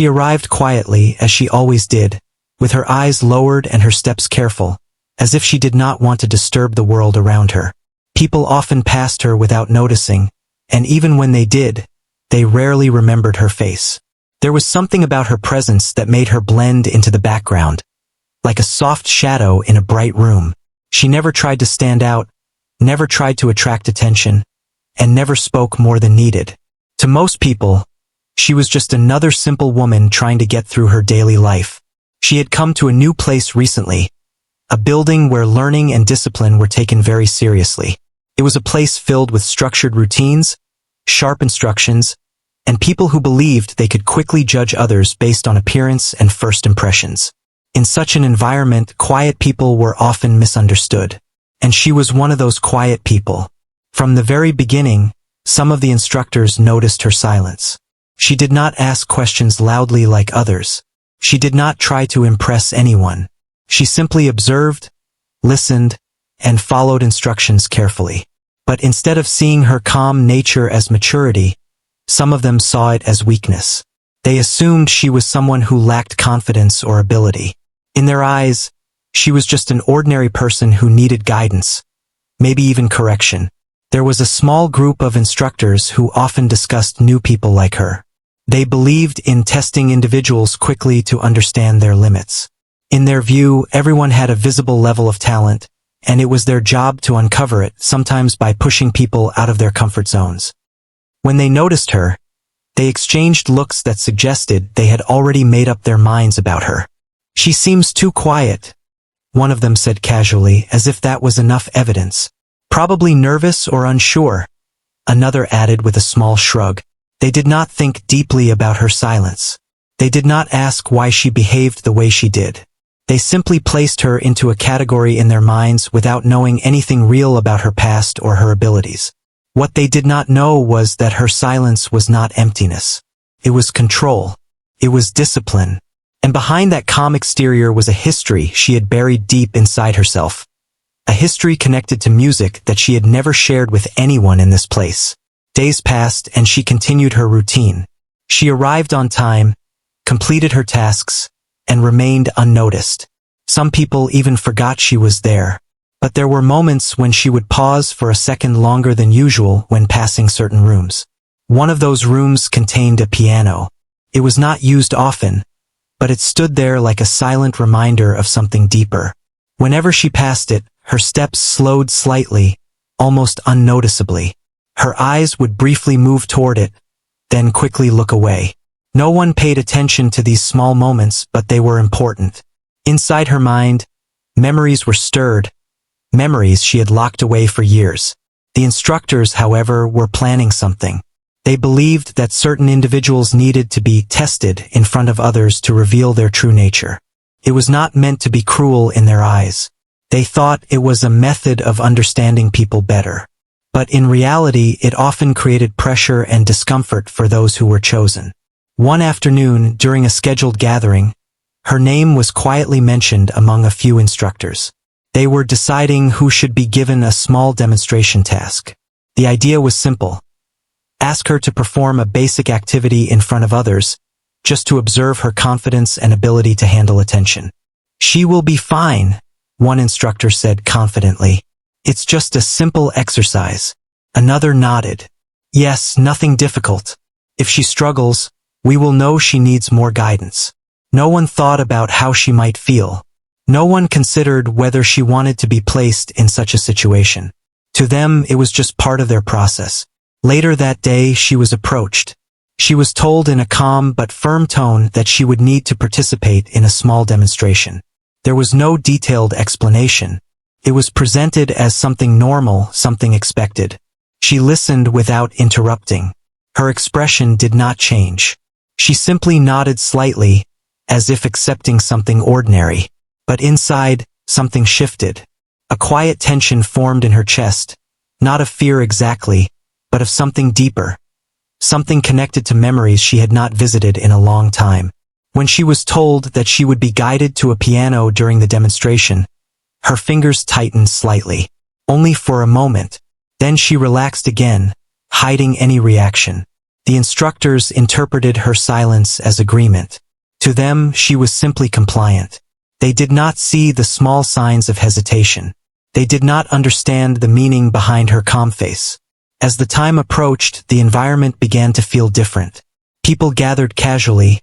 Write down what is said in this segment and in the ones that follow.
She arrived quietly, as she always did, with her eyes lowered and her steps careful, as if she did not want to disturb the world around her. People often passed her without noticing, and even when they did, they rarely remembered her face. There was something about her presence that made her blend into the background, like a soft shadow in a bright room. She never tried to stand out, never tried to attract attention, and never spoke more than needed. To most people, she was just another simple woman trying to get through her daily life. She had come to a new place recently, a building where learning and discipline were taken very seriously. It was a place filled with structured routines, sharp instructions, and people who believed they could quickly judge others based on appearance and first impressions. In such an environment, quiet people were often misunderstood. And she was one of those quiet people. From the very beginning, some of the instructors noticed her silence. She did not ask questions loudly like others. She did not try to impress anyone. She simply observed, listened, and followed instructions carefully. But instead of seeing her calm nature as maturity, some of them saw it as weakness. They assumed she was someone who lacked confidence or ability. In their eyes, she was just an ordinary person who needed guidance, maybe even correction. There was a small group of instructors who often discussed new people like her. They believed in testing individuals quickly to understand their limits. In their view, everyone had a visible level of talent, and it was their job to uncover it, sometimes by pushing people out of their comfort zones. When they noticed her, they exchanged looks that suggested they had already made up their minds about her. "She seems too quiet," one of them said casually, as if that was enough evidence. "Probably nervous or unsure," another added with a small shrug. They did not think deeply about her silence. They did not ask why she behaved the way she did. They simply placed her into a category in their minds without knowing anything real about her past or her abilities. What they did not know was that her silence was not emptiness. It was control. It was discipline. And behind that calm exterior was a history she had buried deep inside herself. A history connected to music that she had never shared with anyone in this place. Days passed and she continued her routine. She arrived on time, completed her tasks, and remained unnoticed. Some people even forgot she was there. But there were moments when she would pause for a second longer than usual when passing certain rooms. One of those rooms contained a piano. It was not used often, but it stood there like a silent reminder of something deeper. Whenever she passed it, her steps slowed slightly, almost unnoticeably. Her eyes would briefly move toward it, then quickly look away. No one paid attention to these small moments, but they were important. Inside her mind, memories were stirred, memories she had locked away for years. The instructors, however, were planning something. They believed that certain individuals needed to be tested in front of others to reveal their true nature. It was not meant to be cruel in their eyes. They thought it was a method of understanding people better. But in reality, it often created pressure and discomfort for those who were chosen. One afternoon, during a scheduled gathering, her name was quietly mentioned among a few instructors. They were deciding who should be given a small demonstration task. The idea was simple. Ask her to perform a basic activity in front of others, just to observe her confidence and ability to handle attention. "She will be fine," one instructor said confidently. "It's just a simple exercise." Another nodded. "Yes, nothing difficult. If she struggles, we will know she needs more guidance." No one thought about how she might feel. No one considered whether she wanted to be placed in such a situation. To them, it was just part of their process. Later that day, she was approached. She was told in a calm but firm tone that she would need to participate in a small demonstration. There was no detailed explanation. It was presented as something normal, something expected. She listened without interrupting. Her expression did not change. She simply nodded slightly, as if accepting something ordinary. But inside, something shifted. A quiet tension formed in her chest, not of fear exactly, but of something deeper. Something connected to memories she had not visited in a long time. When she was told that she would be guided to a piano during the demonstration, her fingers tightened slightly. Only for a moment. Then she relaxed again, hiding any reaction. The instructors interpreted her silence as agreement. To them, she was simply compliant. They did not see the small signs of hesitation. They did not understand the meaning behind her calm face. As the time approached, the environment began to feel different. People gathered casually,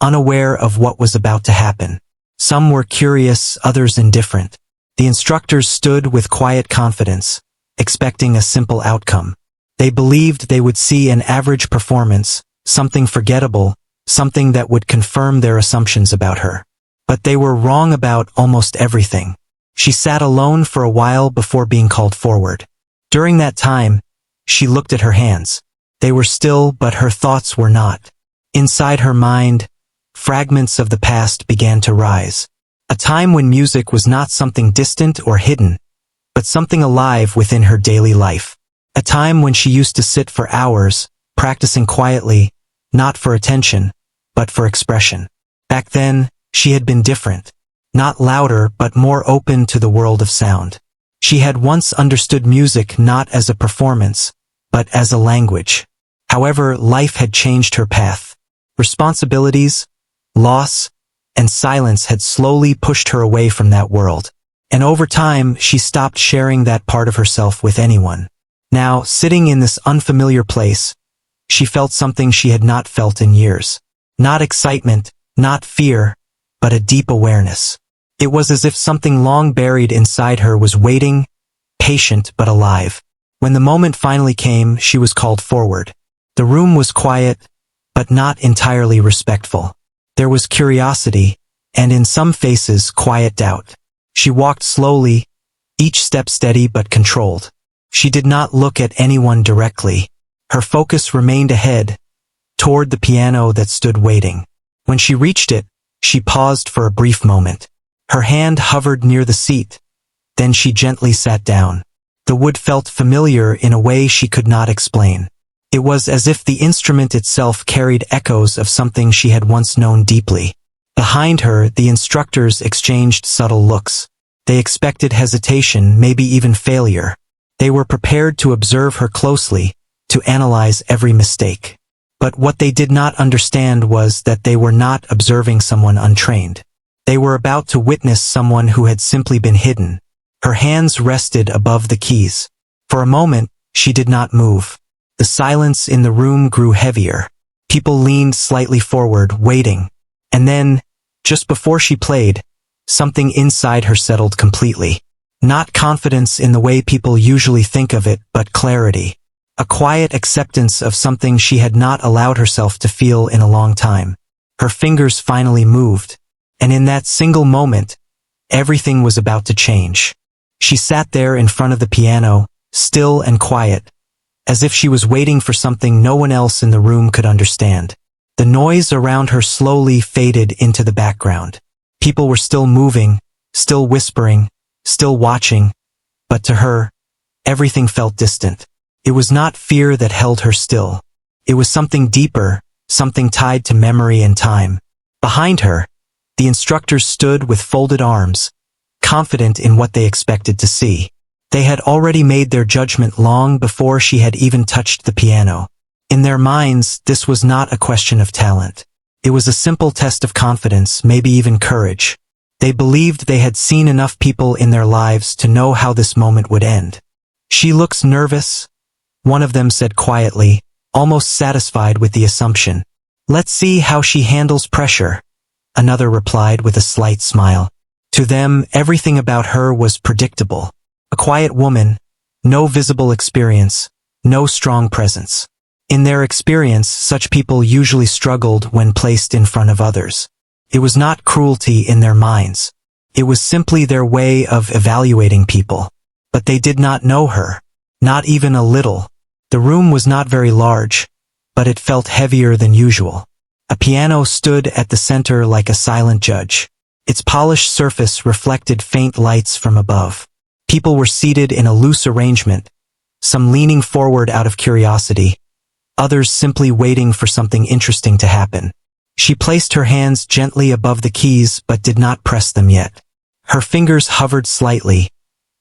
unaware of what was about to happen. Some were curious, others indifferent. The instructors stood with quiet confidence, expecting a simple outcome. They believed they would see an average performance, something forgettable, something that would confirm their assumptions about her. But they were wrong about almost everything. She sat alone for a while before being called forward. During that time, she looked at her hands. They were still, but her thoughts were not. Inside her mind, fragments of the past began to rise. A time when music was not something distant or hidden, but something alive within her daily life. A time when she used to sit for hours, practicing quietly, not for attention, but for expression. Back then, she had been different. Not louder, but more open to the world of sound. She had once understood music not as a performance, but as a language. However, life had changed her path. Responsibilities, loss, and silence had slowly pushed her away from that world. And over time, she stopped sharing that part of herself with anyone. Now, sitting in this unfamiliar place, she felt something she had not felt in years. Not excitement, not fear, but a deep awareness. It was as if something long buried inside her was waiting, patient but alive. When the moment finally came, she was called forward. The room was quiet, but not entirely respectful. There was curiosity, and in some faces, quiet doubt. She walked slowly, each step steady but controlled. She did not look at anyone directly. Her focus remained ahead, toward the piano that stood waiting. When she reached it, she paused for a brief moment. Her hand hovered near the seat. Then she gently sat down. The wood felt familiar in a way she could not explain. It was as if the instrument itself carried echoes of something she had once known deeply. Behind her, the instructors exchanged subtle looks. They expected hesitation, maybe even failure. They were prepared to observe her closely, to analyze every mistake. But what they did not understand was that they were not observing someone untrained. They were about to witness someone who had simply been hidden. Her hands rested above the keys. For a moment, she did not move. The silence in the room grew heavier. People leaned slightly forward, waiting. And then, just before she played, something inside her settled completely. Not confidence in the way people usually think of it, but clarity. A quiet acceptance of something she had not allowed herself to feel in a long time. Her fingers finally moved. And in that single moment, everything was about to change. She sat there in front of the piano, still and quiet, as if she was waiting for something no one else in the room could understand. The noise around her slowly faded into the background. People were still moving, still whispering, still watching, but to her, everything felt distant. It was not fear that held her still. It was something deeper, something tied to memory and time. Behind her, the instructors stood with folded arms, confident in what they expected to see. They had already made their judgment long before she had even touched the piano. In their minds, this was not a question of talent. It was a simple test of confidence, maybe even courage. They believed they had seen enough people in their lives to know how this moment would end. "She looks nervous," one of them said quietly, almost satisfied with the assumption. "Let's see how she handles pressure," another replied with a slight smile. To them, everything about her was predictable. A quiet woman, no visible experience, no strong presence. In their experience, such people usually struggled when placed in front of others. It was not cruelty in their minds. It was simply their way of evaluating people. But they did not know her. Not even a little. The room was not very large, but it felt heavier than usual. A piano stood at the center like a silent judge. Its polished surface reflected faint lights from above. People were seated in a loose arrangement, some leaning forward out of curiosity, others simply waiting for something interesting to happen. She placed her hands gently above the keys but did not press them yet. Her fingers hovered slightly,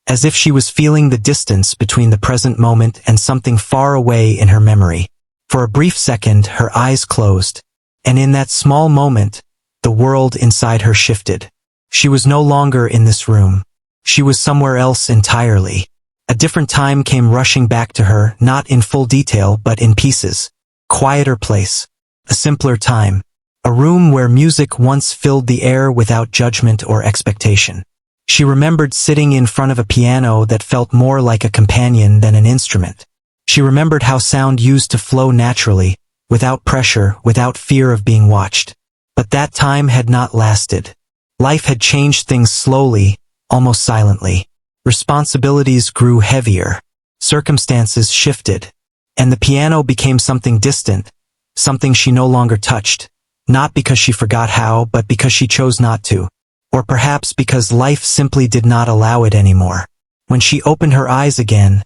as if she was feeling the distance between the present moment and something far away in her memory. For a brief second, her eyes closed, and in that small moment, the world inside her shifted. She was no longer in this room. She was somewhere else entirely. A different time came rushing back to her, not in full detail but in pieces. Quieter place. A simpler time. A room where music once filled the air without judgment or expectation. She remembered sitting in front of a piano that felt more like a companion than an instrument. She remembered how sound used to flow naturally, without pressure, without fear of being watched. But that time had not lasted. Life had changed things slowly, almost silently. Responsibilities grew heavier. Circumstances shifted. And the piano became something distant, something she no longer touched. Not because she forgot how, but because she chose not to. Or perhaps because life simply did not allow it anymore. When she opened her eyes again,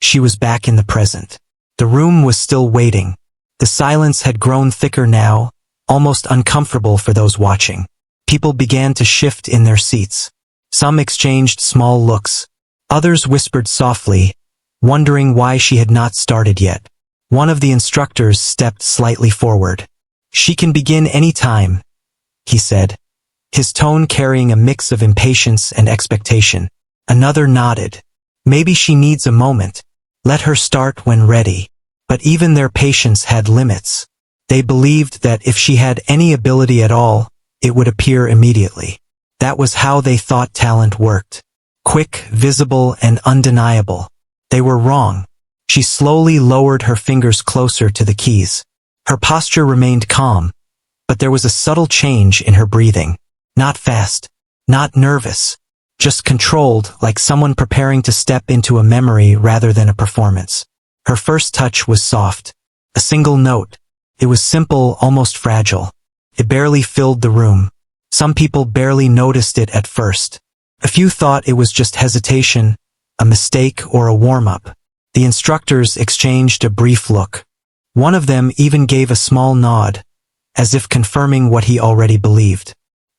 she was back in the present. The room was still waiting. The silence had grown thicker now, almost uncomfortable for those watching. People began to shift in their seats. Some exchanged small looks. Others whispered softly, wondering why she had not started yet. One of the instructors stepped slightly forward. "She can begin any time," he said, his tone carrying a mix of impatience and expectation. Another nodded. "Maybe she needs a moment. Let her start when ready." But even their patience had limits. They believed that if she had any ability at all, it would appear immediately. That was how they thought talent worked. Quick, visible, and undeniable. They were wrong. She slowly lowered her fingers closer to the keys. Her posture remained calm, but there was a subtle change in her breathing. Not fast, not nervous, just controlled, like someone preparing to step into a memory rather than a performance. Her first touch was soft. A single note. It was simple, almost fragile. It barely filled the room. Some people barely noticed it at first. A few thought it was just hesitation, a mistake, or a warm-up. The instructors exchanged a brief look. One of them even gave a small nod, as if confirming what he already believed.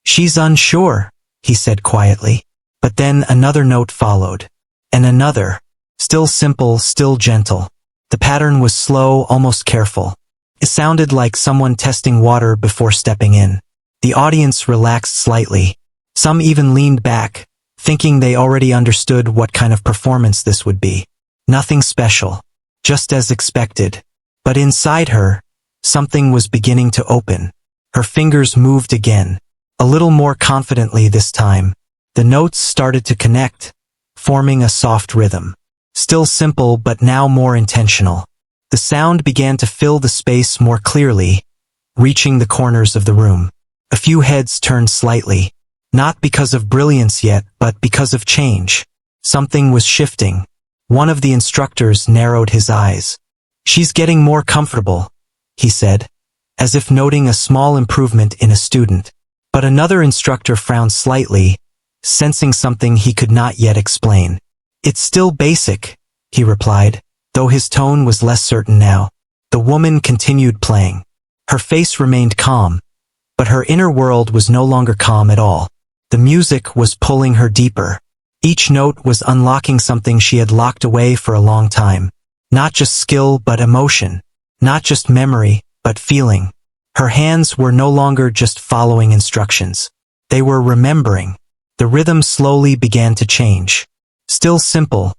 "She's unsure," he said quietly. But then another note followed. And another. Still simple, still gentle. The pattern was slow, almost careful. It sounded like someone testing water before stepping in. The audience relaxed slightly. Some even leaned back, thinking they already understood what kind of performance this would be. Nothing special. Just as expected. But inside her, something was beginning to open. Her fingers moved again. A little more confidently this time. The notes started to connect, forming a soft rhythm. Still simple but now more intentional. The sound began to fill the space more clearly, reaching the corners of the room. A few heads turned slightly, not because of brilliance yet, but because of change. Something was shifting. One of the instructors narrowed his eyes. "She's getting more comfortable," he said, as if noting a small improvement in a student. But another instructor frowned slightly, sensing something he could not yet explain. "It's still basic," he replied, though his tone was less certain now. The woman continued playing. Her face remained calm, but her inner world was no longer calm at all. The music was pulling her deeper. Each note was unlocking something she had locked away for a long time. Not just skill but emotion. Not just memory, but feeling. Her hands were no longer just following instructions. They were remembering. The rhythm slowly began to change. Still simple,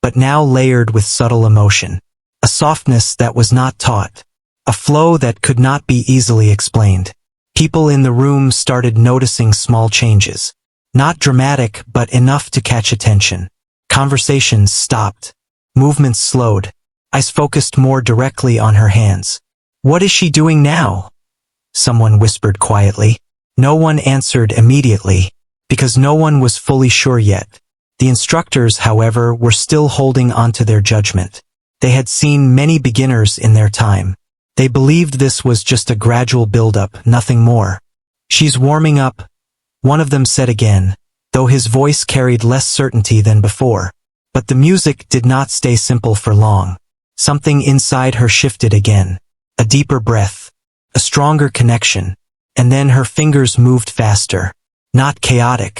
but now layered with subtle emotion. A softness that was not taught. A flow that could not be easily explained. People in the room started noticing small changes. Not dramatic, but enough to catch attention. Conversations stopped. Movements slowed. Eyes focused more directly on her hands. "What is she doing now?" someone whispered quietly. No one answered immediately, because no one was fully sure yet. The instructors, however, were still holding on to their judgment. They had seen many beginners in their time. They believed this was just a gradual build-up, nothing more. "She's warming up," one of them said again, though his voice carried less certainty than before. But the music did not stay simple for long. Something inside her shifted again. A deeper breath. A stronger connection. And then her fingers moved faster. Not chaotic.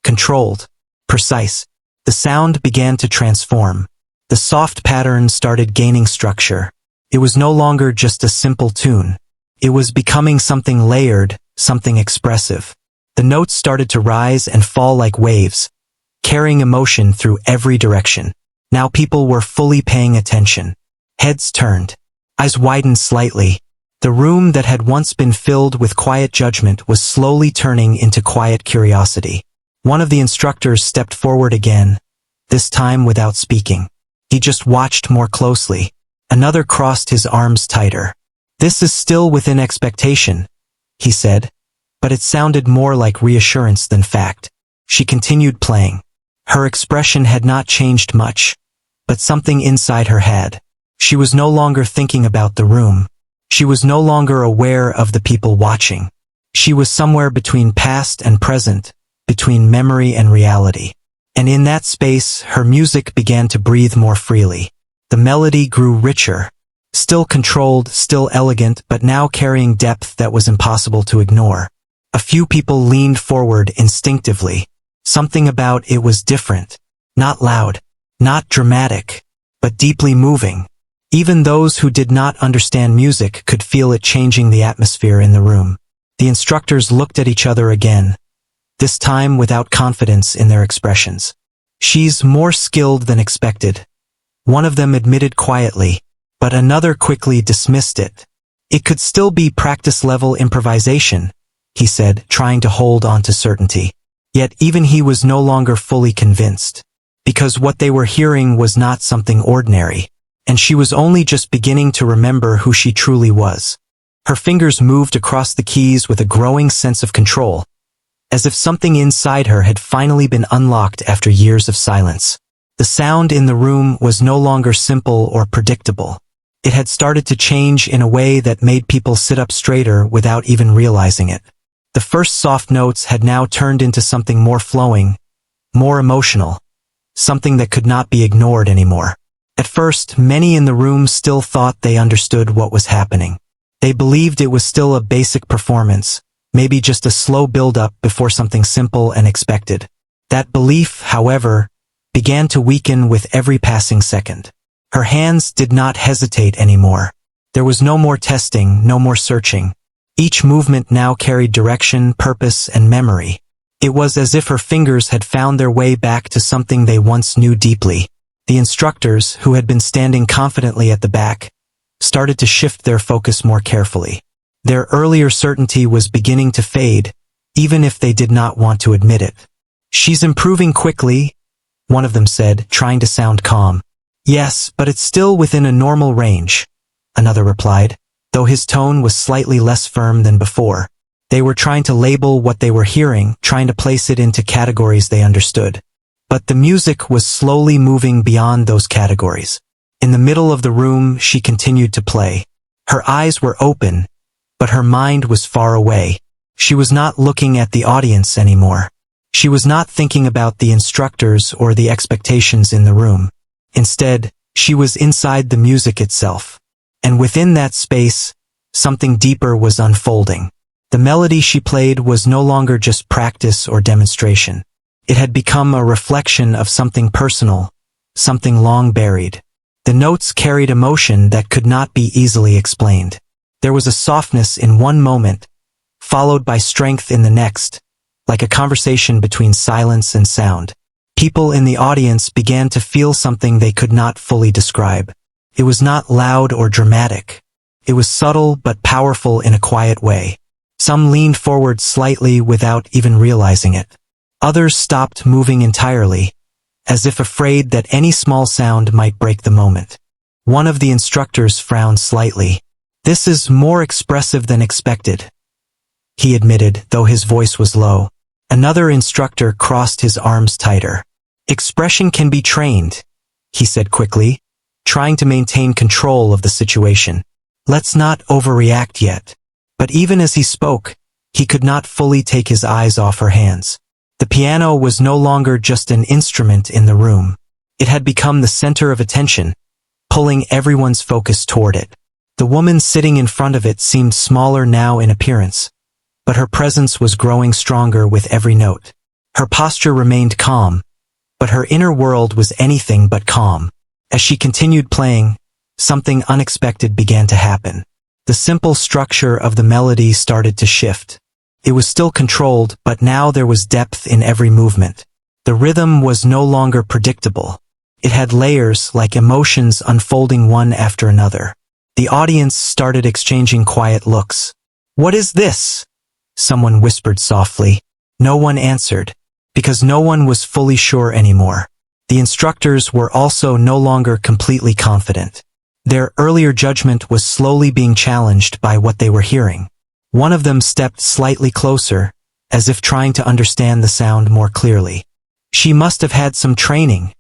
Controlled. Precise. The sound began to transform. The soft pattern started gaining structure. It was no longer just a simple tune. It was becoming something layered, something expressive. The notes started to rise and fall like waves, carrying emotion through every direction. Now people were fully paying attention. Heads turned. Eyes widened slightly. The room that had once been filled with quiet judgment was slowly turning into quiet curiosity. One of the instructors stepped forward again, this time without speaking. He just watched more closely. Another crossed his arms tighter. "This is still within expectation," he said, but it sounded more like reassurance than fact. She continued playing. Her expression had not changed much, but something inside her had. She was no longer thinking about the room. She was no longer aware of the people watching. She was somewhere between past and present, between memory and reality. And in that space, her music began to breathe more freely. The melody grew richer, still controlled, still elegant, but now carrying depth that was impossible to ignore. A few people leaned forward instinctively. Something about it was different. Not loud, not dramatic, but deeply moving. Even those who did not understand music could feel it changing the atmosphere in the room. The instructors looked at each other again, this time without confidence in their expressions. "She's more skilled than expected," one of them admitted quietly, but another quickly dismissed it. "It could still be practice-level improvisation," he said, trying to hold on to certainty. Yet even he was no longer fully convinced, because what they were hearing was not something ordinary, and she was only just beginning to remember who she truly was. Her fingers moved across the keys with a growing sense of control, as if something inside her had finally been unlocked after years of silence. The sound in the room was no longer simple or predictable. It had started to change in a way that made people sit up straighter without even realizing it. The first soft notes had now turned into something more flowing, more emotional, something that could not be ignored anymore. At first, many in the room still thought they understood what was happening. They believed it was still a basic performance, maybe just a slow build-up before something simple and expected. That belief, however, began to weaken with every passing second. Her hands did not hesitate anymore. There was no more testing, no more searching. Each movement now carried direction, purpose, and memory. It was as if her fingers had found their way back to something they once knew deeply. The instructors, who had been standing confidently at the back, started to shift their focus more carefully. Their earlier certainty was beginning to fade, even if they did not want to admit it. "She's improving quickly," one of them said, trying to sound calm. "Yes, but it's still within a normal range," another replied, though his tone was slightly less firm than before. They were trying to label what they were hearing, trying to place it into categories they understood. But the music was slowly moving beyond those categories. In the middle of the room, she continued to play. Her eyes were open, but her mind was far away. She was not looking at the audience anymore. She was not thinking about the instructors or the expectations in the room. Instead, she was inside the music itself. And within that space, something deeper was unfolding. The melody she played was no longer just practice or demonstration. It had become a reflection of something personal, something long buried. The notes carried emotion that could not be easily explained. There was a softness in one moment, followed by strength in the next, like a conversation between silence and sound. People in the audience began to feel something they could not fully describe. It was not loud or dramatic. It was subtle but powerful in a quiet way. Some leaned forward slightly without even realizing it. Others stopped moving entirely, as if afraid that any small sound might break the moment. One of the instructors frowned slightly. "This is more expressive than expected," he admitted, though his voice was low. Another instructor crossed his arms tighter. "Expression can be trained," he said quickly, trying to maintain control of the situation. "Let's not overreact yet." But even as he spoke, he could not fully take his eyes off her hands. The piano was no longer just an instrument in the room. It had become the center of attention, pulling everyone's focus toward it. The woman sitting in front of it seemed smaller now in appearance, but her presence was growing stronger with every note. Her posture remained calm, but her inner world was anything but calm. As she continued playing, something unexpected began to happen. The simple structure of the melody started to shift. It was still controlled, but now there was depth in every movement. The rhythm was no longer predictable. It had layers, like emotions unfolding one after another. The audience started exchanging quiet looks. "What is this?" someone whispered softly. No one answered, because no one was fully sure anymore. The instructors were also no longer completely confident. Their earlier judgment was slowly being challenged by what they were hearing. One of them stepped slightly closer, as if trying to understand the sound more clearly. "She must have had some training,"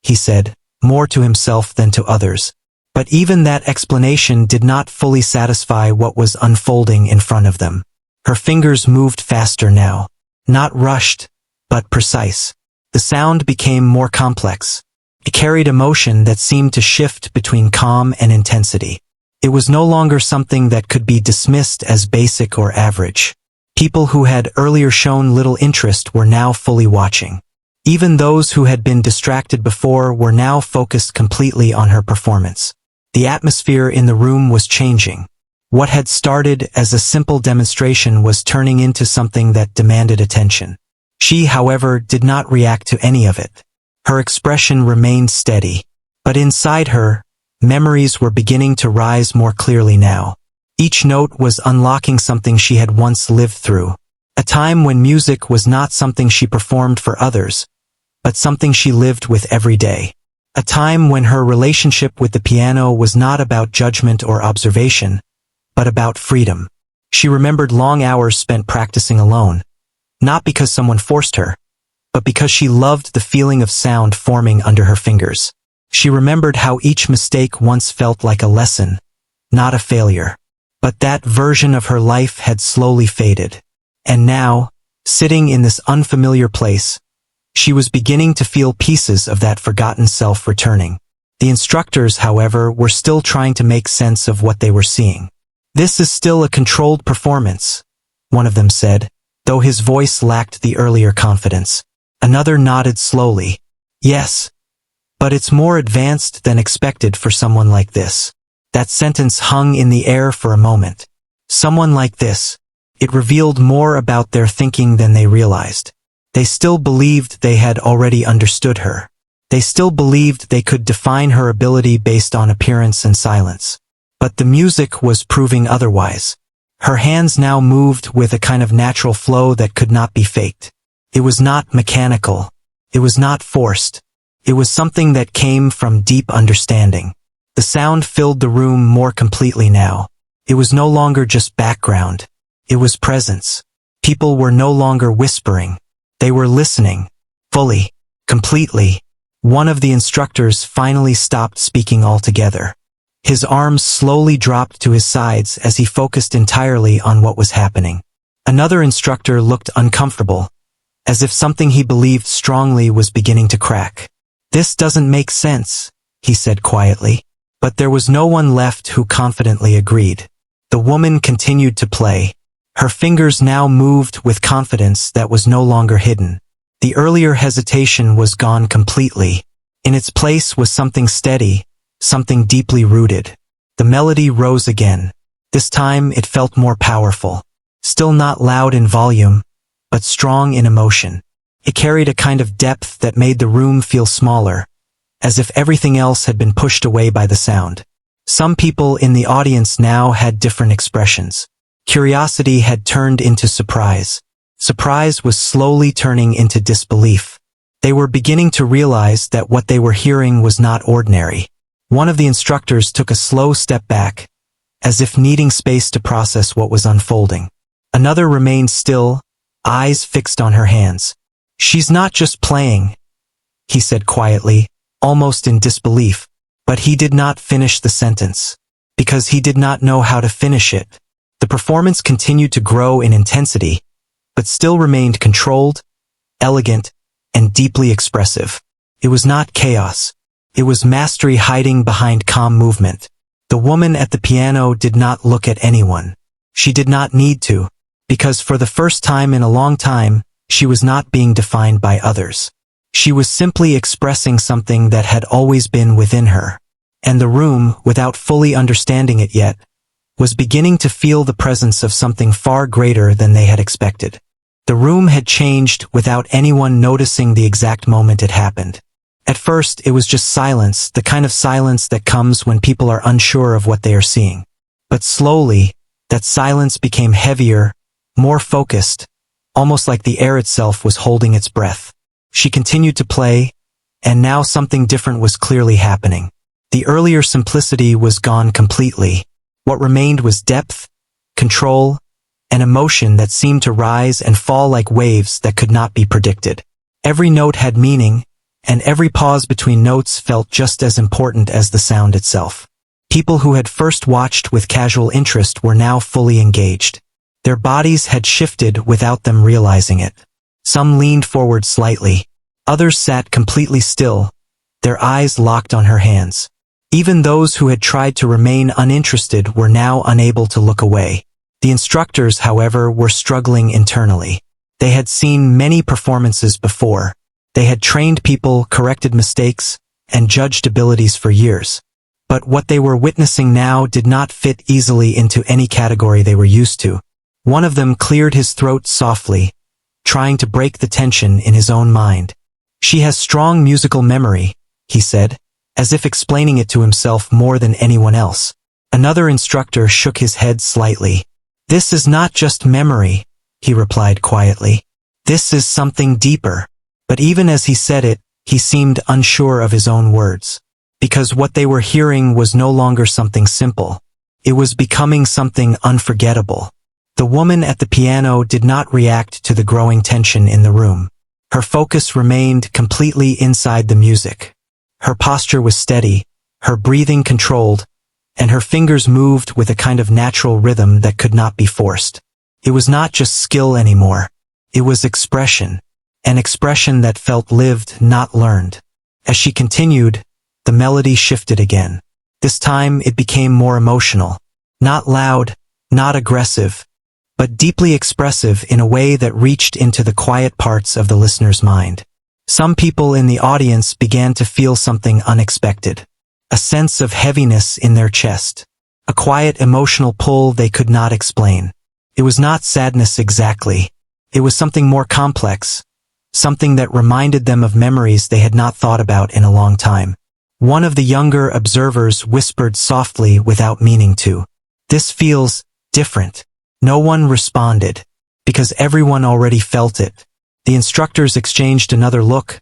he said, more to himself than to others. But even that explanation did not fully satisfy what was unfolding in front of them. Her fingers moved faster now. Not rushed, but precise. The sound became more complex. It carried emotion that seemed to shift between calm and intensity. It was no longer something that could be dismissed as basic or average. People who had earlier shown little interest were now fully watching. Even those who had been distracted before were now focused completely on her performance. The atmosphere in the room was changing. What had started as a simple demonstration was turning into something that demanded attention. She, however, did not react to any of it. Her expression remained steady. But inside her, memories were beginning to rise more clearly now. Each note was unlocking something she had once lived through. A time when music was not something she performed for others, but something she lived with every day. A time when her relationship with the piano was not about judgment or observation, but about freedom. She remembered long hours spent practicing alone, not because someone forced her, but because she loved the feeling of sound forming under her fingers. She remembered how each mistake once felt like a lesson, not a failure. But that version of her life had slowly faded. And now, sitting in this unfamiliar place, she was beginning to feel pieces of that forgotten self returning. The instructors, however, were still trying to make sense of what they were seeing. "This is still a controlled performance," one of them said, though his voice lacked the earlier confidence. Another nodded slowly. "Yes, but it's more advanced than expected for someone like this." That sentence hung in the air for a moment. Someone like this. It revealed more about their thinking than they realized. They still believed they had already understood her. They still believed they could define her ability based on appearance and silence. But the music was proving otherwise. Her hands now moved with a kind of natural flow that could not be faked. It was not mechanical. It was not forced. It was something that came from deep understanding. The sound filled the room more completely now. It was no longer just background. It was presence. People were no longer whispering. They were listening. Fully. Completely. One of the instructors finally stopped speaking altogether. His arms slowly dropped to his sides as he focused entirely on what was happening. Another instructor looked uncomfortable, as if something he believed strongly was beginning to crack. "This doesn't make sense," he said quietly. But there was no one left who confidently agreed. The woman continued to play. Her fingers now moved with confidence that was no longer hidden. The earlier hesitation was gone completely. In its place was something steady, something deeply rooted. The melody rose again. This time it felt more powerful. Still not loud in volume, but strong in emotion. It carried a kind of depth that made the room feel smaller, as if everything else had been pushed away by the sound. Some people in the audience now had different expressions. Curiosity had turned into surprise. Surprise was slowly turning into disbelief. They were beginning to realize that what they were hearing was not ordinary. One of the instructors took a slow step back, as if needing space to process what was unfolding. Another remained still, eyes fixed on her hands. "She's not just playing," he said quietly, almost in disbelief, but he did not finish the sentence, because he did not know how to finish it. The performance continued to grow in intensity, but still remained controlled, elegant, and deeply expressive. It was not chaos. It was mastery hiding behind calm movement. The woman at the piano did not look at anyone. She did not need to, because for the first time in a long time, she was not being defined by others. She was simply expressing something that had always been within her. and the room, without fully understanding it yet, was beginning to feel the presence of something far greater than they had expected. The room had changed without anyone noticing the exact moment it happened. At first, it was just silence, the kind of silence that comes when people are unsure of what they are seeing. But slowly, that silence became heavier, more focused, almost like the air itself was holding its breath. She continued to play, and now something different was clearly happening. The earlier simplicity was gone completely. What remained was depth, control, and emotion that seemed to rise and fall like waves that could not be predicted. Every note had meaning, and every pause between notes felt just as important as the sound itself. People who had first watched with casual interest were now fully engaged. Their bodies had shifted without them realizing it. Some leaned forward slightly. Others sat completely still, their eyes locked on her hands. Even those who had tried to remain uninterested were now unable to look away. The instructors, however, were struggling internally. They had seen many performances before. They had trained people, corrected mistakes, and judged abilities for years. But what they were witnessing now did not fit easily into any category they were used to. One of them cleared his throat softly, trying to break the tension in his own mind. "She has strong musical memory," he said, as if explaining it to himself more than anyone else. Another instructor shook his head slightly. "This is not just memory," he replied quietly. "This is something deeper." But even as he said it, he seemed unsure of his own words. Because what they were hearing was no longer something simple. It was becoming something unforgettable. The woman at the piano did not react to the growing tension in the room. Her focus remained completely inside the music. Her posture was steady, her breathing controlled, and her fingers moved with a kind of natural rhythm that could not be forced. It was not just skill anymore. It was expression. An expression that felt lived, not learned. As she continued, the melody shifted again. This time it became more emotional. Not loud, not aggressive, but deeply expressive in a way that reached into the quiet parts of the listener's mind. Some people in the audience began to feel something unexpected. A sense of heaviness in their chest. A quiet emotional pull they could not explain. It was not sadness exactly. It was something more complex. Something that reminded them of memories they had not thought about in a long time. One of the younger observers whispered softly without meaning to, "This feels different." No one responded, because everyone already felt it. The instructors exchanged another look,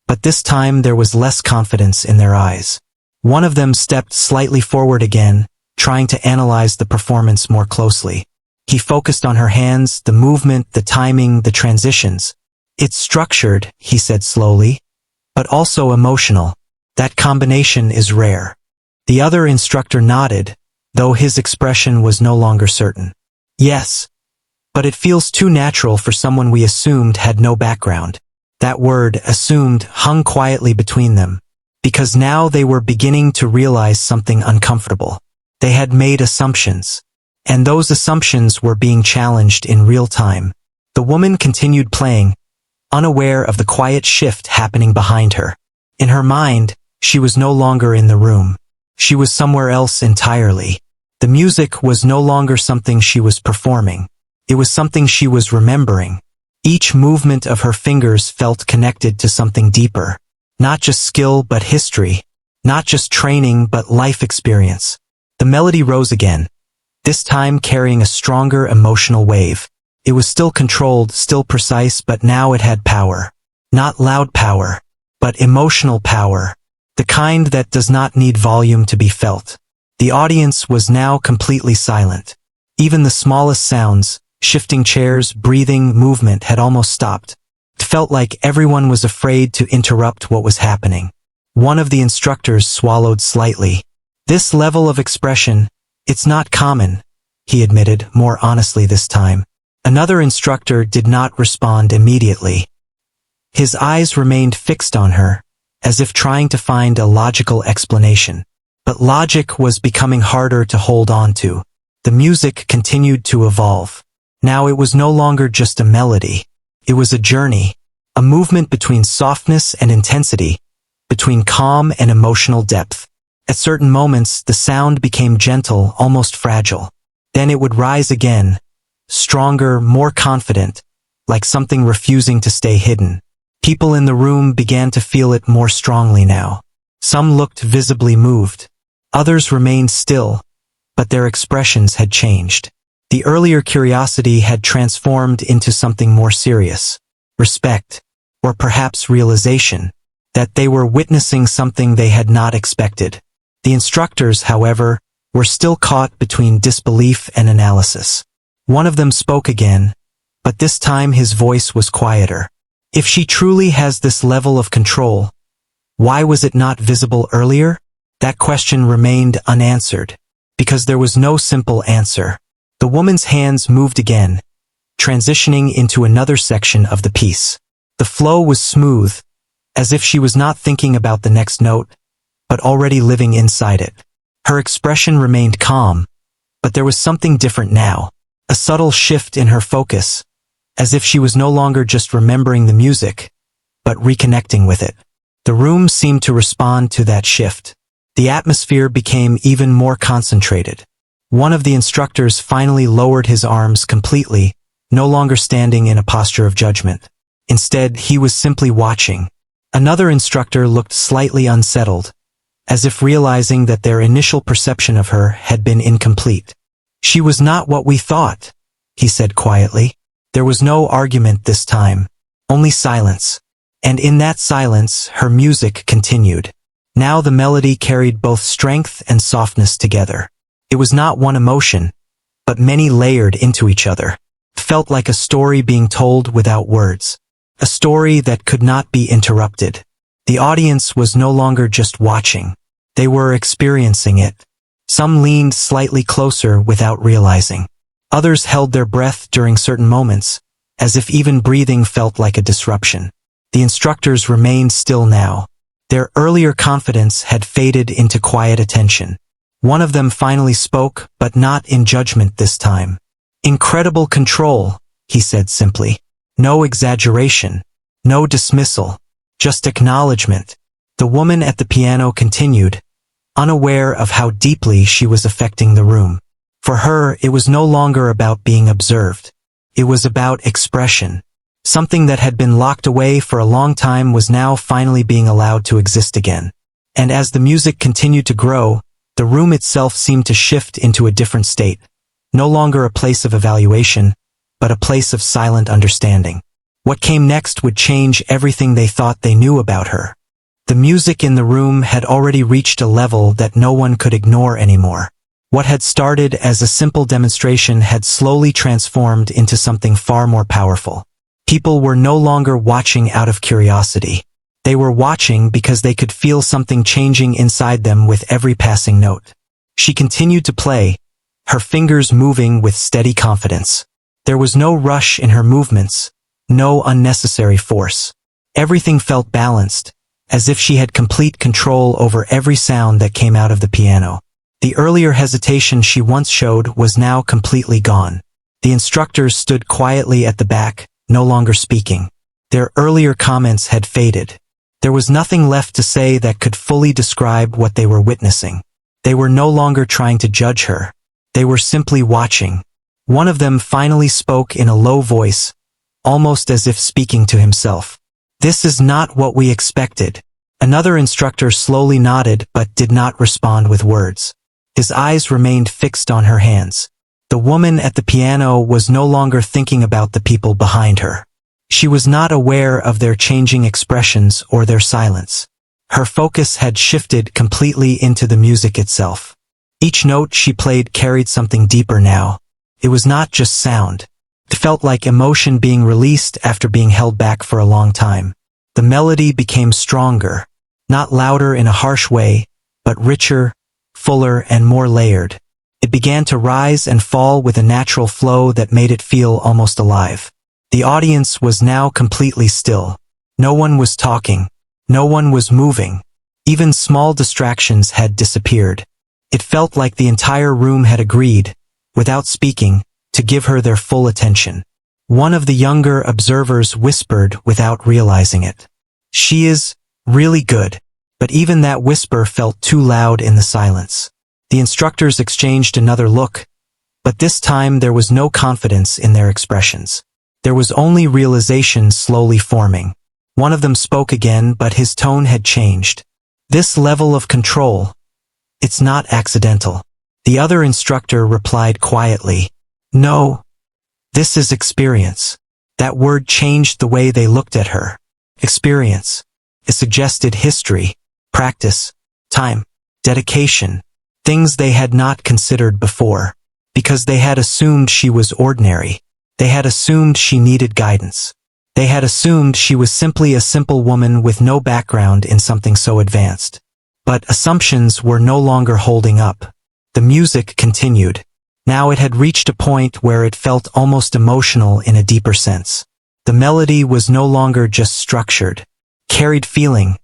but this time there was less confidence in their eyes. One of them stepped slightly forward again, trying to analyze the performance more closely. He focused on her hands, the movement, the timing, the transitions. "It's structured," he said slowly, "but also emotional. That combination is rare." The other instructor nodded, though his expression was no longer certain. "Yes, but it feels too natural for someone we assumed had no background." That word, assumed, hung quietly between them, because now they were beginning to realize something uncomfortable. They had made assumptions, and those assumptions were being challenged in real time. The woman continued playing, unaware of the quiet shift happening behind her. In her mind, she was no longer in the room. She was somewhere else entirely. The music was no longer something she was performing. It was something she was remembering. Each movement of her fingers felt connected to something deeper. Not just skill but history. Not just training but life experience. The melody rose again, this time carrying a stronger emotional wave. It was still controlled, still precise, but now it had power. Not loud power, but emotional power. The kind that does not need volume to be felt. The audience was now completely silent. Even the smallest sounds, shifting chairs, breathing, movement had almost stopped. It felt like everyone was afraid to interrupt what was happening. One of the instructors swallowed slightly. "This level of expression, it's not common," he admitted, more honestly this time. Another instructor did not respond immediately. His eyes remained fixed on her, as if trying to find a logical explanation. But logic was becoming harder to hold on to. The music continued to evolve. Now it was no longer just a melody. It was a journey, a movement between softness and intensity, between calm and emotional depth. At certain moments, the sound became gentle, almost fragile. Then it would rise again, stronger, more confident, like something refusing to stay hidden. People in the room began to feel it more strongly now. Some looked visibly moved. Others remained still, but their expressions had changed. The earlier curiosity had transformed into something more serious. Respect, or perhaps realization, that they were witnessing something they had not expected. The instructors, however, were still caught between disbelief and analysis. One of them spoke again, but this time his voice was quieter. If she truly has this level of control, why was it not visible earlier? That question remained unanswered, because there was no simple answer. The woman's hands moved again, transitioning into another section of the piece. The flow was smooth, as if she was not thinking about the next note, but already living inside it. Her expression remained calm, but there was something different now, a subtle shift in her focus, as if she was no longer just remembering the music, but reconnecting with it. The room seemed to respond to that shift. The atmosphere became even more concentrated. One of the instructors finally lowered his arms completely, no longer standing in a posture of judgment. Instead, he was simply watching. Another instructor looked slightly unsettled, as if realizing that their initial perception of her had been incomplete. "She was not what we thought," he said quietly. There was no argument this time, only silence. And in that silence, her music continued. Now the melody carried both strength and softness together. It was not one emotion, but many layered into each other. It felt like a story being told without words. A story that could not be interrupted. The audience was no longer just watching. They were experiencing it. Some leaned slightly closer without realizing. Others held their breath during certain moments, as if even breathing felt like a disruption. The instructors remained still now. Their earlier confidence had faded into quiet attention. One of them finally spoke, but not in judgment this time. "Incredible control," he said simply. No exaggeration, no dismissal, just acknowledgement. The woman at the piano continued, unaware of how deeply she was affecting the room. For her, it was no longer about being observed. It was about expression. Something that had been locked away for a long time was now finally being allowed to exist again. And as the music continued to grow, the room itself seemed to shift into a different state. No longer a place of evaluation, but a place of silent understanding. What came next would change everything they thought they knew about her. The music in the room had already reached a level that no one could ignore anymore. What had started as a simple demonstration had slowly transformed into something far more powerful. People were no longer watching out of curiosity. They were watching because they could feel something changing inside them with every passing note. She continued to play, her fingers moving with steady confidence. There was no rush in her movements, no unnecessary force. Everything felt balanced, as if she had complete control over every sound that came out of the piano. The earlier hesitation she once showed was now completely gone. The instructors stood quietly at the back, no longer speaking. Their earlier comments had faded. There was nothing left to say that could fully describe what they were witnessing. They were no longer trying to judge her. They were simply watching. One of them finally spoke in a low voice, almost as if speaking to himself. "This is not what we expected." Another instructor slowly nodded but did not respond with words. His eyes remained fixed on her hands. The woman at the piano was no longer thinking about the people behind her. She was not aware of their changing expressions or their silence. Her focus had shifted completely into the music itself. Each note she played carried something deeper now. It was not just sound. It felt like emotion being released after being held back for a long time. The melody became stronger, not louder in a harsh way, but richer, fuller, and more layered. It began to rise and fall with a natural flow that made it feel almost alive. The audience was now completely still. No one was talking. No one was moving. Even small distractions had disappeared. It felt like the entire room had agreed, without speaking, to give her their full attention. One of the younger observers whispered without realizing it. "She is really good." but even that whisper felt too loud in the silence. The instructors exchanged another look, but this time there was no confidence in their expressions. There was only realization slowly forming. One of them spoke again, but his tone had changed. "This level of control, it's not accidental." The other instructor replied quietly, "No, this is experience." That word changed the way they looked at her. Experience. It suggested history, practice, time, dedication, things they had not considered before. Because they had assumed she was ordinary. They had assumed she needed guidance. They had assumed she was simply a simple woman with no background in something so advanced. But assumptions were no longer holding up. The music continued. Now it had reached a point where it felt almost emotional in a deeper sense. The melody was no longer just structured, carried feeling,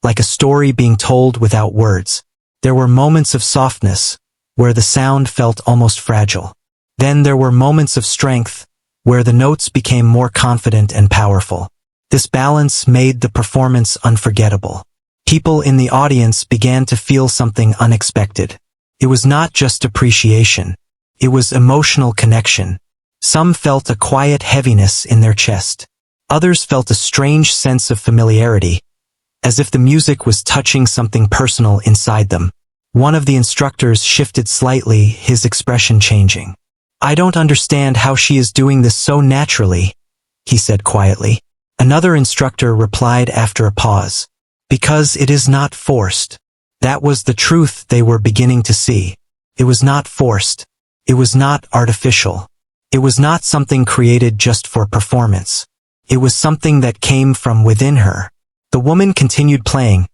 like a story being told without words. There were moments of softness, where the sound felt almost fragile. Then there were moments of strength, where the notes became more confident and powerful. This balance made the performance unforgettable. People in the audience began to feel something unexpected. It was not just appreciation. It was emotional connection. Some felt a quiet heaviness in their chest. Others felt a strange sense of familiarity, as if the music was touching something personal inside them. One of the instructors shifted slightly, his expression changing. "I don't understand how she is doing this so naturally," he said quietly. Another instructor replied after a pause, "Because it is not forced." That was the truth they were beginning to see. It was not forced. It was not artificial. It was not something created just for performance. It was something that came from within her. The woman continued playing,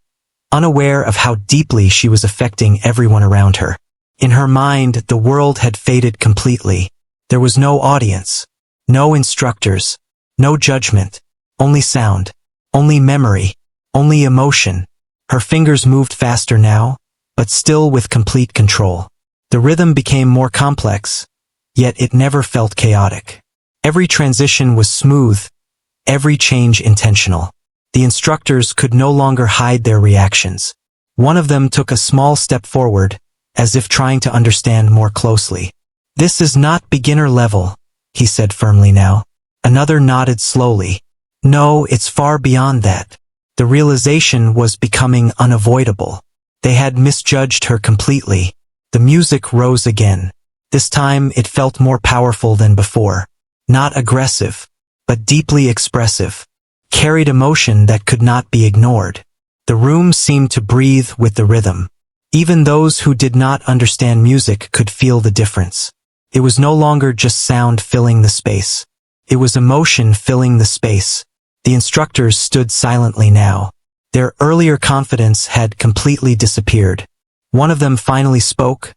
unaware of how deeply she was affecting everyone around her. In her mind, the world had faded completely. There was no audience, no instructors, no judgment, only sound, only memory, only emotion. Her fingers moved faster now, but still with complete control. The rhythm became more complex, yet it never felt chaotic. Every transition was smooth, every change intentional. The instructors could no longer hide their reactions. One of them took a small step forward, as if trying to understand more closely. "This is not beginner level," he said firmly now. Another nodded slowly. "No, it's far beyond that." The realization was becoming unavoidable. They had misjudged her completely. The music rose again. This time it felt more powerful than before. Not aggressive, but deeply expressive. Carried emotion that could not be ignored. The room seemed to breathe with the rhythm. Even those who did not understand music could feel the difference. It was no longer just sound filling the space. It was emotion filling the space. The instructors stood silently now. Their earlier confidence had completely disappeared. One of them finally spoke,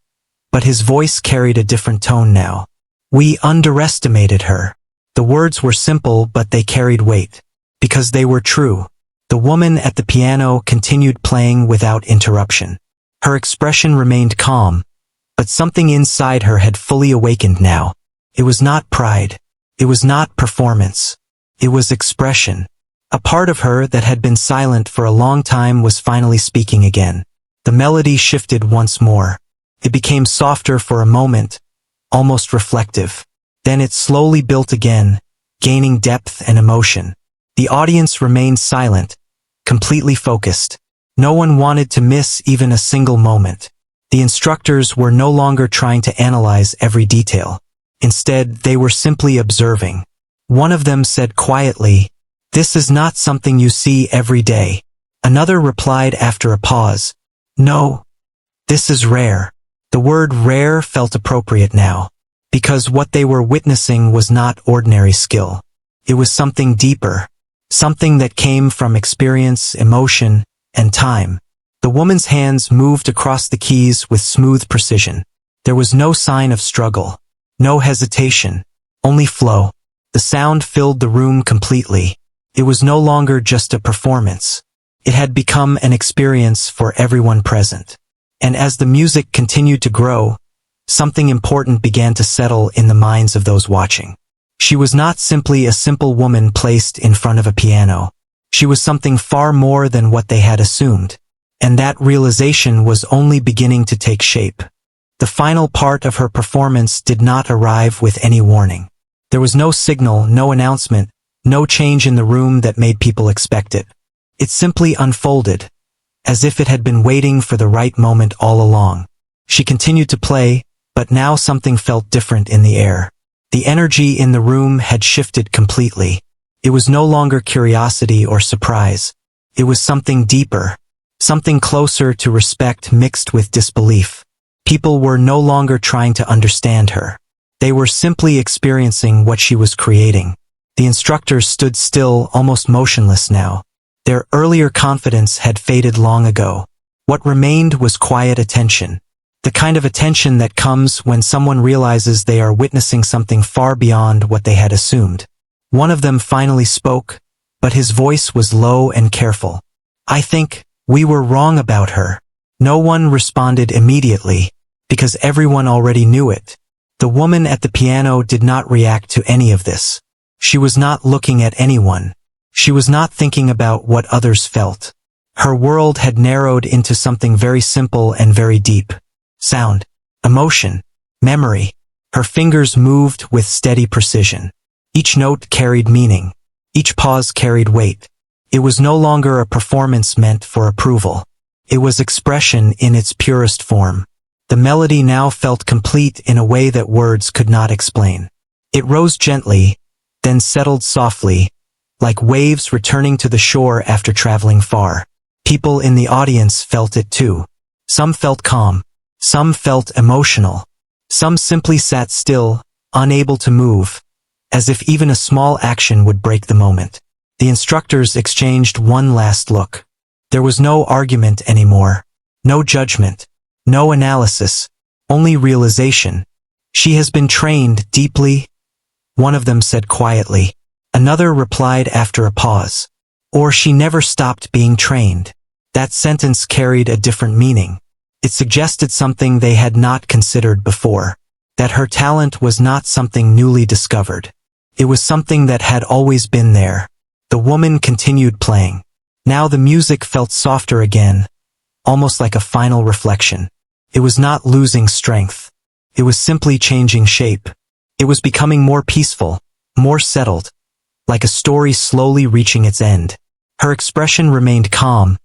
but his voice carried a different tone now. "We underestimated her." The words were simple, but they carried weight. Because they were true. The woman at the piano continued playing without interruption. Her expression remained calm, but something inside her had fully awakened now. It was not pride. It was not performance. It was expression. A part of her that had been silent for a long time was finally speaking again. The melody shifted once more. It became softer for a moment, almost reflective. Then it slowly built again, gaining depth and emotion. The audience remained silent, completely focused. No one wanted to miss even a single moment. The instructors were no longer trying to analyze every detail. Instead, they were simply observing. One of them said quietly, "This is not something you see every day." Another replied after a pause, "No, this is rare." The word rare felt appropriate now, because what they were witnessing was not ordinary skill. It was something deeper, something that came from experience, emotion, and time. The woman's hands moved across the keys with smooth precision. There was no sign of struggle, no hesitation, only flow. The sound filled the room completely. It was no longer just a performance. It had become an experience for everyone present. And as the music continued to grow, something important began to settle in the minds of those watching. She was not simply a simple woman placed in front of a piano. She was something far more than what they had assumed. and that realization was only beginning to take shape. The final part of her performance did not arrive with any warning. There was no signal, no announcement, no change in the room that made people expect it. It simply unfolded, as if it had been waiting for the right moment all along. She continued to play, but now something felt different in the air. The energy in the room had shifted completely. It was no longer curiosity or surprise. It was something deeper, something closer to respect mixed with disbelief. People were no longer trying to understand her. They were simply experiencing what she was creating. The instructors stood still, almost motionless now. Their earlier confidence had faded long ago. What remained was quiet attention. The kind of attention that comes when someone realizes they are witnessing something far beyond what they had assumed. One of them finally spoke, but his voice was low and careful. "I think we were wrong about her." No one responded immediately, because everyone already knew it. The woman at the piano did not react to any of this. She was not looking at anyone. She was not thinking about what others felt. Her world had narrowed into something very simple and very deep. Sound, emotion, memory. Her fingers moved with steady precision. Each note carried meaning. Each pause carried weight. It was no longer a performance meant for approval. It was expression in its purest form. The melody now felt complete in a way that words could not explain. It rose gently, then settled softly, like waves returning to the shore after traveling far. People in the audience felt it too. Some felt calm. Some felt emotional. Some simply sat still, unable to move, as if even a small action would break the moment. The instructors exchanged one last look. There was no argument anymore. No judgment. No analysis. Only realization. "She has been trained deeply," one of them said quietly. Another replied after a pause. "Or she never stopped being trained." That sentence carried a different meaning. It suggested something they had not considered before. That her talent was not something newly discovered. It was something that had always been there. The woman continued playing. Now the music felt softer again, almost like a final reflection. It was not losing strength. It was simply changing shape. It was becoming more peaceful, more settled, like a story slowly reaching its end. Her expression remained calm,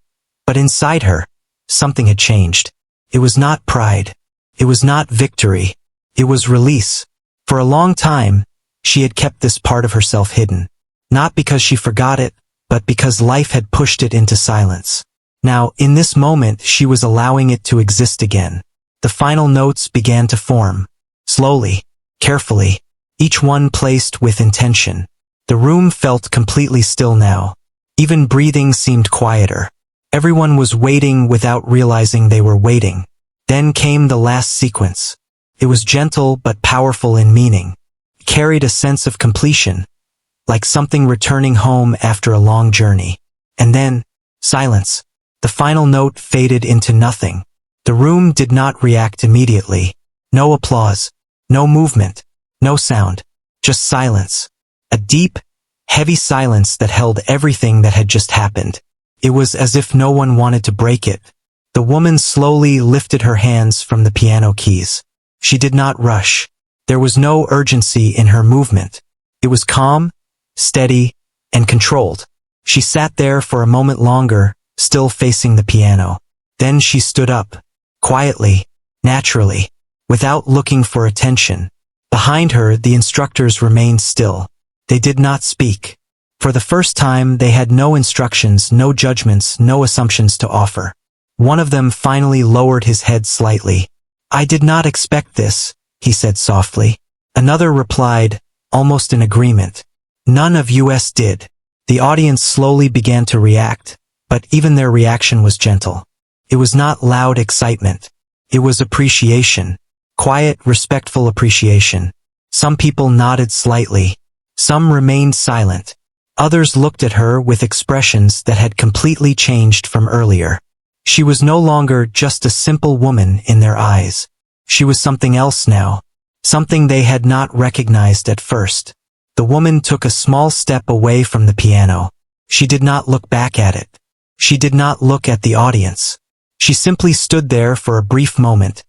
but inside her, something had changed. It was not pride. It was not victory. It was release. For a long time, she had kept this part of herself hidden. Not because she forgot it, but because life had pushed it into silence. Now, in this moment, she was allowing it to exist again. The final notes began to form. Slowly, carefully, each one placed with intention. The room felt completely still now. Even breathing seemed quieter. Everyone was waiting without realizing they were waiting. Then came the last sequence. It was gentle but powerful in meaning. It carried a sense of completion, like something returning home after a long journey. And then, silence. The final note faded into nothing. The room did not react immediately. No applause, no movement, no sound, just silence. A deep, heavy silence that held everything that had just happened. It was as if no one wanted to break it. The woman slowly lifted her hands from the piano keys. She did not rush. There was no urgency in her movement. It was calm, steady, and controlled. She sat there for a moment longer, still facing the piano. Then she stood up, quietly, naturally, without looking for attention. Behind her, the instructors remained still. They did not speak. For the first time, they had no instructions, no judgments, no assumptions to offer. One of them finally lowered his head slightly. "I did not expect this," he said softly. Another replied, almost in agreement. None of us did. The audience slowly began to react, but even their reaction was gentle. It was not loud excitement. It was appreciation. Quiet, respectful appreciation. Some people nodded slightly. Some remained silent. Others looked at her with expressions that had completely changed from earlier. She was no longer just a simple woman in their eyes. She was something else now. Something they had not recognized at first. The woman took a small step away from the piano. She did not look back at it. She did not look at the audience. She simply stood there for a brief moment,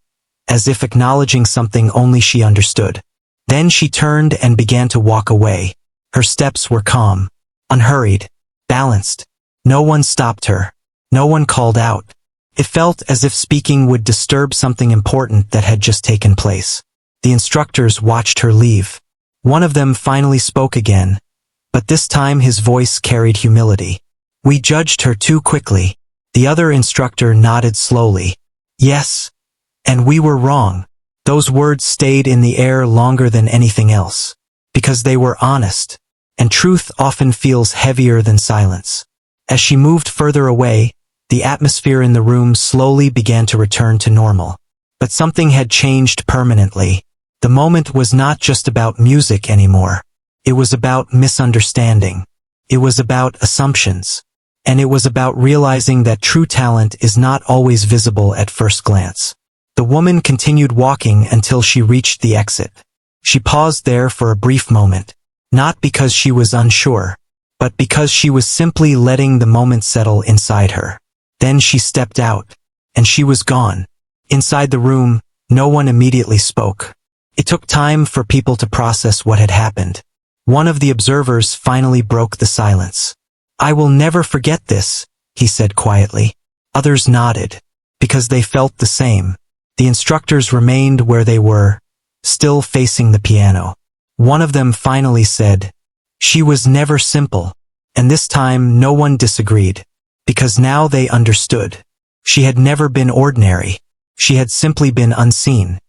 as if acknowledging something only she understood. Then she turned and began to walk away. Her steps were calm, unhurried, balanced. No one stopped her. No one called out. It felt as if speaking would disturb something important that had just taken place. The instructors watched her leave. One of them finally spoke again, but this time his voice carried humility. "We judged her too quickly." The other instructor nodded slowly. "Yes, and we were wrong." Those words stayed in the air longer than anything else, because they were honest, and truth often feels heavier than silence. As she moved further away, the atmosphere in the room slowly began to return to normal. But something had changed permanently. The moment was not just about music anymore. It was about misunderstanding. It was about assumptions. And it was about realizing that true talent is not always visible at first glance. The woman continued walking until she reached the exit. She paused there for a brief moment, not because she was unsure, but because she was simply letting the moment settle inside her. Then she stepped out, and she was gone. Inside the room, no one immediately spoke. It took time for people to process what had happened. One of the observers finally broke the silence. "I will never forget this," he said quietly. Others nodded, because they felt the same. The instructors remained where they were, still facing the piano. One of them finally said, "She was never simple." And this time no one disagreed, because now they understood. She had never been ordinary. She had simply been unseen.